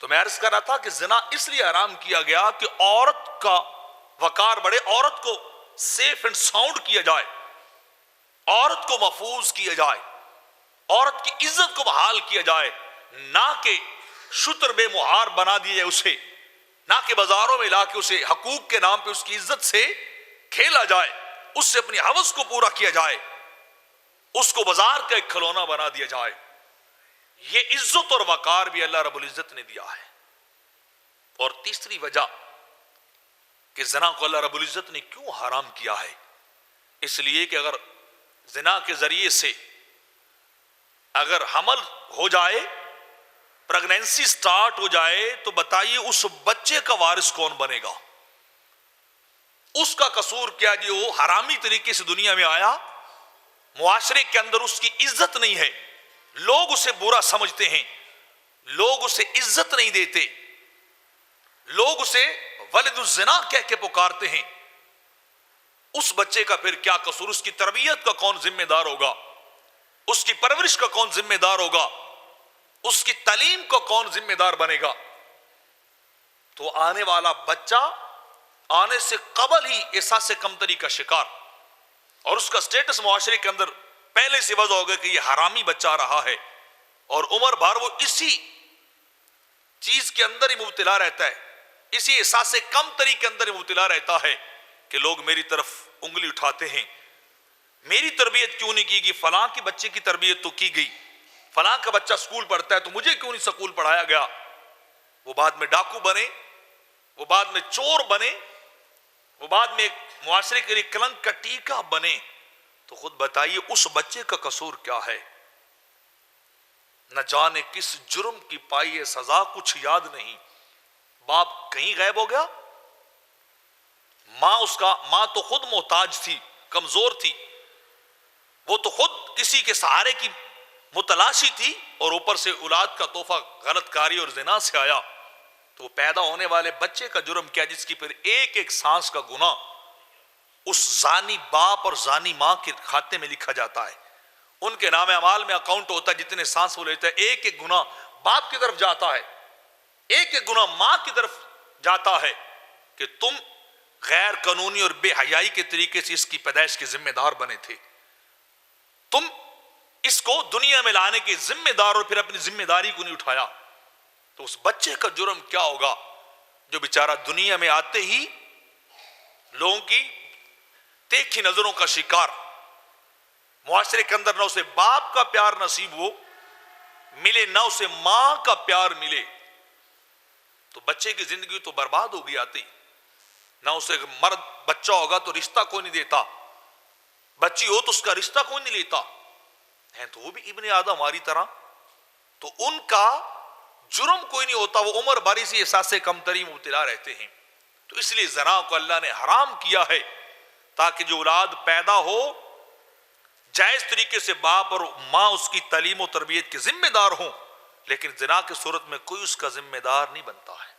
تو میں عرض کر رہا تھا کہ زنا اس لیے حرام کیا گیا کہ عورت کا وقار بڑھے، عورت کو سیف اینڈ ساؤنڈ کیا جائے، عورت کو محفوظ کیا جائے، عورت کی عزت کو بحال کیا جائے، نہ کہ شتر بے مہار بنا دیا جائے اسے، نہ کہ بازاروں میں لا کے اسے حقوق کے نام پہ اس کی عزت سے کھیلا جائے، اس سے اپنی ہوس کو پورا کیا جائے، اس کو بازار کا ایک کھلونا بنا دیا جائے۔ یہ عزت اور وقار بھی اللہ رب العزت نے دیا ہے۔ اور تیسری وجہ کہ زنا کو اللہ رب العزت نے کیوں حرام کیا ہے، اس لیے کہ اگر زنا کے ذریعے سے اگر حمل ہو جائے، پریگنینسی سٹارٹ ہو جائے، تو بتائیے اس بچے کا وارث کون بنے گا؟ اس کا قصور کیا جی؟ وہ حرامی طریقے سے دنیا میں آیا، معاشرے کے اندر اس کی عزت نہیں ہے، لوگ اسے برا سمجھتے ہیں، لوگ اسے عزت نہیں دیتے، لوگ اسے ولد الزنا کہہ کے پکارتے ہیں۔ اس بچے کا پھر کیا قصور؟ اس کی تربیت کا کون ذمہ دار ہوگا؟ اس کی پرورش کا کون ذمہ دار ہوگا؟ اس کی تعلیم کا کون ذمہ دار بنے گا؟ تو آنے والا بچہ آنے سے قبل ہی احساس کمتری کا شکار، اور اس کا سٹیٹس معاشرے کے اندر پہلے سے وضع ہو گیا کہ یہ حرامی بچہ رہا ہے، اور عمر بھر وہ اسی چیز کے اندر ہی مبتلا رہتا ہے، اسی احساس کمتری کے اندر ہی مبتلا رہتا ہے کہ لوگ میری طرف انگلی اٹھاتے ہیں، میری تربیت کیوں نہیں کی گئی؟ فلاں کی بچے کی تربیت تو کی گئی، فلاں کا بچہ سکول پڑھتا ہے تو مجھے کیوں نہیں سکول پڑھایا گیا؟ وہ بعد میں ڈاکو بنے، وہ بعد میں چور بنے، وہ بعد میں معاشرے کے لیے کلنک کا ٹیکا بنے۔ تو خود بتائیے اس بچے کا قصور کیا ہے؟ نہ جانے کس جرم کی پائی ہے سزا، کچھ یاد نہیں، باپ کہیں غائب ہو گیا، ماں تو خود محتاج تھی، کمزور تھی، وہ تو خود کسی کے سہارے کی متلاشی تھی، اور اوپر سے اولاد کا تحفہ غلط کاری اور زنا سے آیا۔ تو پیدا ہونے والے بچے کا جرم کیا جس کی پھر ایک ایک سانس کا گناہ اس زانی باپ اور زانی ماں کے کھاتے میں لکھا جاتا ہے، ان کے نام اعمال میں اکاؤنٹ ہوتا ہے، جتنے سانس وہ لیتا ہے ایک ایک گناہ باپ کی طرف جاتا ہے، ایک ایک گناہ ماں کی طرف جاتا ہے کہ تم غیر قانونی اور بے حیائی کے طریقے سے اس کی پیدائش کے ذمہ دار بنے تھے، تم اس کو دنیا میں لانے کے ذمہ دار اور پھر اپنی ذمہ داری کو نہیں اٹھایا۔ تو اس بچے کا جرم کیا ہوگا جو بیچارہ دنیا میں آتے ہی لوگوں کی تیکھی نظروں کا شکار، معاشرے کے اندر نہ اسے باپ کا پیار نصیب ہو ملے، نہ اسے ماں کا پیار ملے، تو بچے کی زندگی تو برباد ہو گئی آتی۔ نہ اسے مرد بچہ ہوگا تو رشتہ کوئی نہیں دیتا، بچی ہو تو اس کا رشتہ کوئی نہیں لیتا ہے، تو وہ بھی ابن آدم ہماری طرح، تو ان کا جرم کوئی نہیں ہوتا، وہ عمر بھر اسی احساس کمتری مبتلا رہتے ہیں۔ تو اس لیے زنا کو اللہ نے حرام کیا ہے تاکہ جو اولاد پیدا ہو جائز طریقے سے باپ اور ماں اس کی تعلیم و تربیت کے ذمہ دار ہوں، لیکن زنا کی صورت میں کوئی اس کا ذمہ دار نہیں بنتا ہے۔